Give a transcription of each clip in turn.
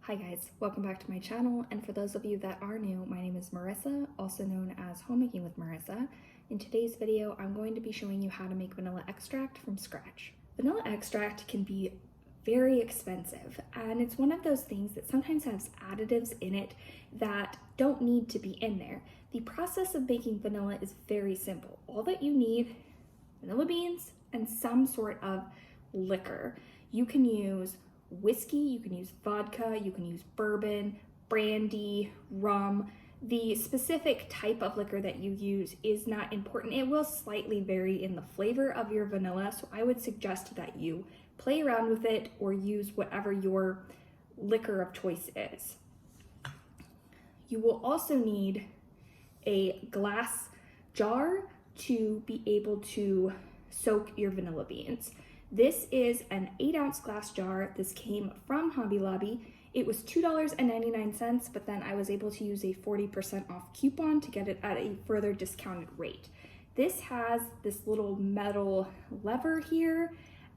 Hi guys, welcome back to my channel, and for those of you that are new, my name is Marissa, also known as Homemaking with Marissa. In today's video, I'm going to be showing you how to make vanilla extract from scratch. Vanilla extract can be very expensive, and it's one of those things that sometimes has additives in it that don't need to be in there. The process of making vanilla is very simple. All that you need, vanilla beans and some sort of liquor. You can use whiskey, you can use vodka, you can use bourbon, brandy, rum. The specific type of liquor that you use is not important. It will slightly vary in the flavor of your vanilla, so I would suggest that you play around with it or use whatever your liquor of choice is. You will also need a glass jar to be able to soak your vanilla beans. This is an 8-ounce glass jar. This came from Hobby Lobby. It was $2.99, but then I was able to use a 40% off coupon to get it at a further discounted rate. This has this little metal lever here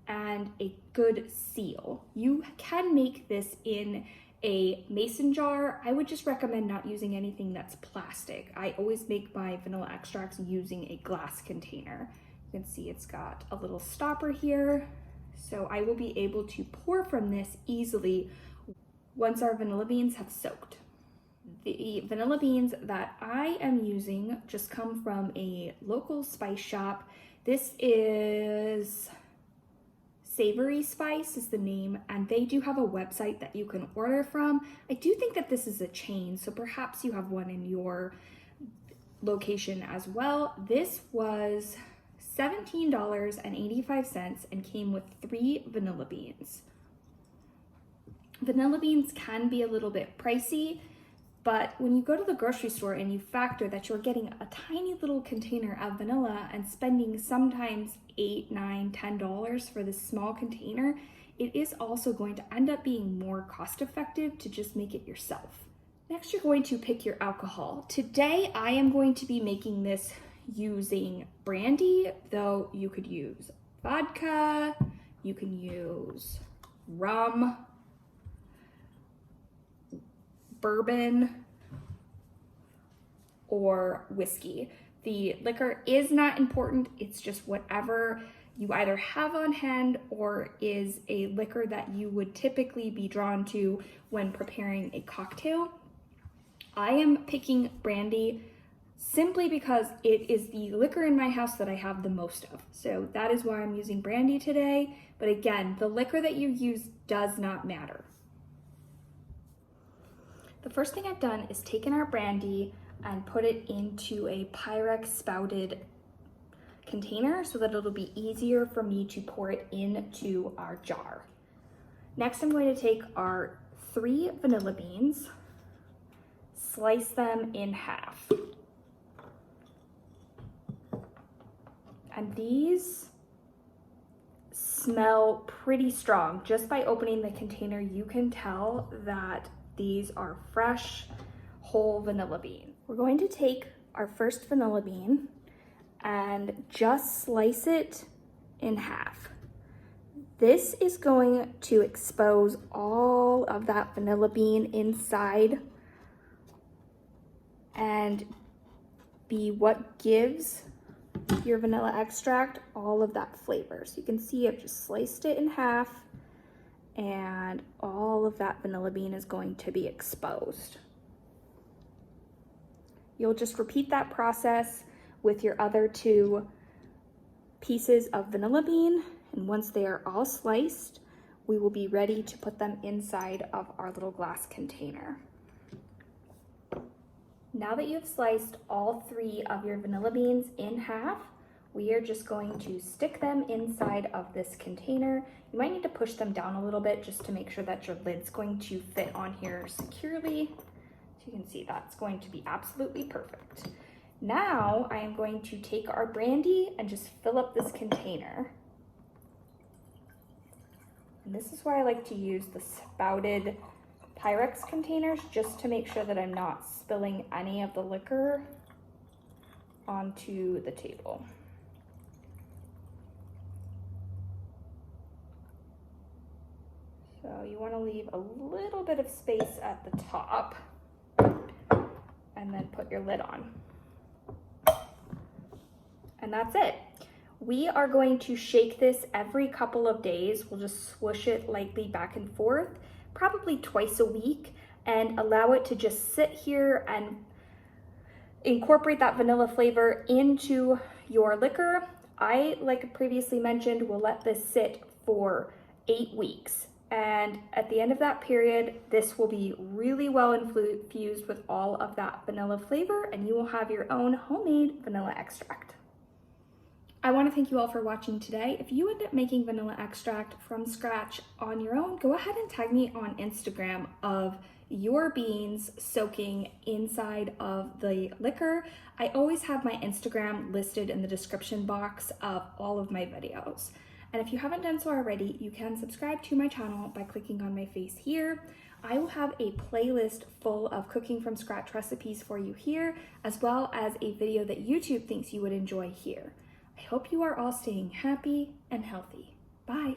and a good seal. You can make this in a mason jar. I would just recommend not using anything that's plastic. I always make my vanilla extracts using a glass container. You can see it's got a little stopper here, so I will be able to pour from this easily once our vanilla beans have soaked. The vanilla beans that I am using just come from a local spice shop. This is Savory Spice is the name, and they do have a website that you can order from. I do think that this is a chain, so perhaps you have one in your location as well. This was $17.85 and came with 3 vanilla beans. Vanilla beans can be a little bit pricey, but when you go to the grocery store and you factor that you're getting a tiny little container of vanilla and spending sometimes $8, $9, $10 for this small container, it is also going to end up being more cost effective to just make it yourself. Next, you're going to pick your alcohol. Today, I am going to be making this using brandy, though you could use vodka, you can use rum, bourbon, or whiskey. The liquor is not important, it's just whatever you either have on hand or is a liquor that you would typically be drawn to when preparing a cocktail. I am picking brandy simply because it is the liquor in my house that I have the most of. So that is why I'm using brandy today. But again, the liquor that you use does not matter. The first thing I've done is taken our brandy and put it into a Pyrex spouted container so that it'll be easier for me to pour it into our jar. Next, I'm going to take our 3 vanilla beans, slice them in half. And these smell pretty strong. Just by opening the container, you can tell that these are fresh, whole vanilla beans. We're going to take our first vanilla bean and just slice it in half. This is going to expose all of that vanilla bean inside and be what gives your vanilla extract all of that flavor. So you can see I've just sliced it in half and all of that vanilla bean is going to be exposed. You'll just repeat that process with your other 2 pieces of vanilla bean, and once they are all sliced, we will be ready to put them inside of our little glass container. Now that you've sliced all 3 of your vanilla beans in half, we are just going to stick them inside of this container. You might need to push them down a little bit just to make sure that your lid's going to fit on here securely. So you can see that's going to be absolutely perfect. Now I am going to take our brandy and just fill up this container. And this is why I like to use the spouted Pyrex containers, just to make sure that I'm not spilling any of the liquor onto the table. So So you want to leave a little bit of space at the top and then put your lid on. And that's it. We are going to shake this every couple of days. We'll just swoosh it lightly back and forth, probably twice a week, and allow it to just sit here and incorporate that vanilla flavor into your liquor. I, like previously mentioned, will let this sit for 8 weeks. And at the end of that period, this will be really well infused with all of that vanilla flavor, and you will have your own homemade vanilla extract. I want to thank you all for watching today. If you end up making vanilla extract from scratch on your own, go ahead and tag me on Instagram of your beans soaking inside of the liquor. I always have my Instagram listed in the description box of all of my videos. And if you haven't done so already, you can subscribe to my channel by clicking on my face here. I will have a playlist full of cooking from scratch recipes for you here, as well as a video that YouTube thinks you would enjoy here. I hope you are all staying happy and healthy. Bye.